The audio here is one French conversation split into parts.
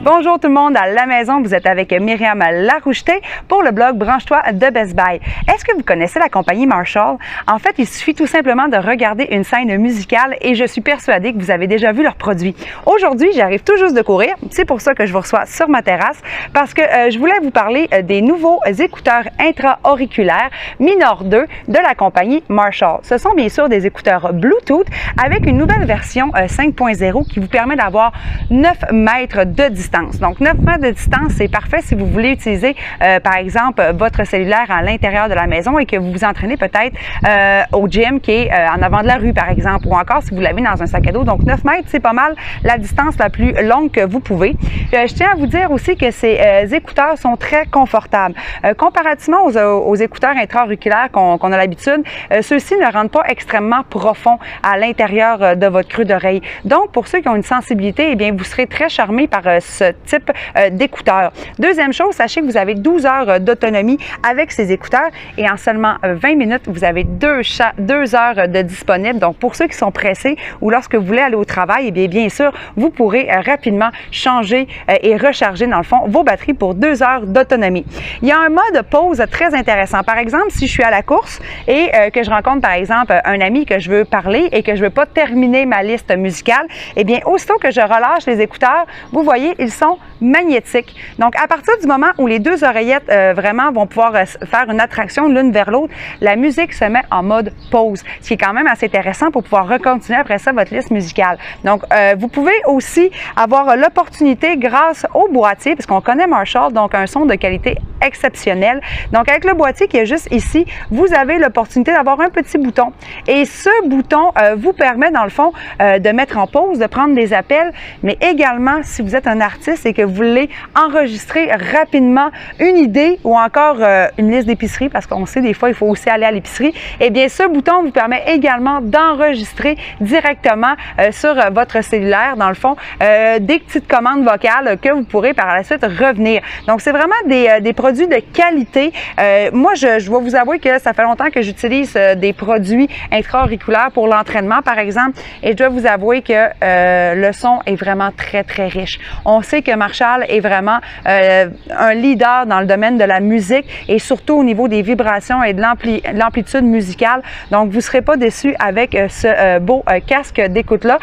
Bonjour tout le monde à la maison, vous êtes avec Myriam Laroucheté pour le blog Branche-toi de Best Buy. Est-ce que vous connaissez la compagnie Marshall? En fait, il suffit tout simplement de regarder une scène musicale et je suis persuadée que vous avez déjà vu leurs produits. Aujourd'hui, j'arrive tout juste de courir, c'est pour ça que je vous reçois sur ma terrasse parce que je voulais vous parler des nouveaux écouteurs intra-auriculaires Minor 2 de la compagnie Marshall. Ce sont bien sûr des écouteurs Bluetooth avec une nouvelle version 5.0 qui vous permet d'avoir 9 mètres de distance. Donc, 9 mètres de distance, c'est parfait si vous voulez utiliser, par exemple, votre cellulaire à l'intérieur de la maison et que vous vous entraînez peut-être au gym qui est en avant de la rue, par exemple, ou encore si vous l'avez dans un sac à dos. Donc, 9 mètres, c'est pas mal la distance la plus longue que vous pouvez. Je tiens à vous dire aussi que ces écouteurs sont très confortables. Comparativement aux écouteurs intra-auriculaires qu'on a l'habitude, ceux-ci ne rentrent pas extrêmement profond à l'intérieur de votre creux d'oreille. Donc, pour ceux qui ont une sensibilité, eh bien, vous serez très charmés par ce type d'écouteurs. Deuxième chose, sachez que vous avez 12 heures d'autonomie avec ces écouteurs et en seulement 20 minutes, vous avez 2 heures de disponible. Donc, pour ceux qui sont pressés ou lorsque vous voulez aller au travail, eh bien sûr, vous pourrez rapidement changer et recharger, dans le fond, vos batteries pour 2 heures d'autonomie. Il y a un mode pause très intéressant. Par exemple, si je suis à la course et que je rencontre, par exemple, un ami que je veux parler et que je ne veux pas terminer ma liste musicale, eh bien, aussitôt que je relâche les écouteurs, vous voyez, ils sont magnétiques. Donc, à partir du moment où les deux oreillettes vraiment vont pouvoir faire une attraction l'une vers l'autre, la musique se met en mode pause, ce qui est quand même assez intéressant pour pouvoir recontinuer après ça votre liste musicale. Donc, vous pouvez aussi avoir l'opportunité grâce au boîtier, parce qu'on connaît Marshall, donc un son de qualité exceptionnelle. Donc, avec le boîtier qui est juste ici, vous avez l'opportunité d'avoir un petit bouton. Et ce bouton vous permet, dans le fond, de mettre en pause, de prendre des appels, mais également, si vous êtes un artiste et que vous voulez enregistrer rapidement une idée ou encore une liste d'épicerie, parce qu'on sait des fois, il faut aussi aller à l'épicerie, eh bien, ce bouton vous permet également d'enregistrer directement sur votre cellulaire, dans le fond, des petites commandes vocales que vous pourrez par la suite revenir. Donc, c'est vraiment des produits de qualité. Moi, je dois vous avouer que ça fait longtemps que j'utilise des produits intra-auriculaires pour l'entraînement, par exemple, et je dois vous avouer que le son est vraiment très, très riche. On sait que Marshall est vraiment un leader dans le domaine de la musique et surtout au niveau des vibrations et de l'amplitude musicale. Donc, vous ne serez pas déçus avec ce beau casque d'écoute-là.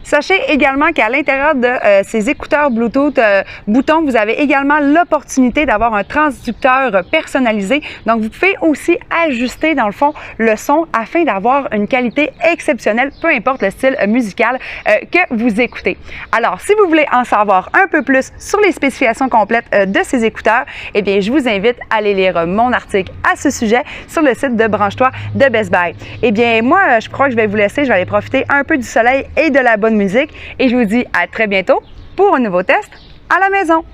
Sachez également qu'à l'intérieur de ces écouteurs Bluetooth boutons, vous avez également l'opportunité d'avoir un transducteur personnalisé. Donc, vous pouvez aussi ajuster, dans le fond, le son afin d'avoir une qualité exceptionnelle, peu importe le style musical que vous écoutez. Alors, si vous voulez en savoir un peu plus sur les spécifications complètes de ces écouteurs, eh bien, je vous invite à aller lire mon article à ce sujet sur le site de Branche-toi de Best Buy. Eh bien, moi, je crois que je vais vous laisser. Je vais aller profiter un peu du soleil et de la bonne musique et je vous dis à très bientôt pour un nouveau test à la maison.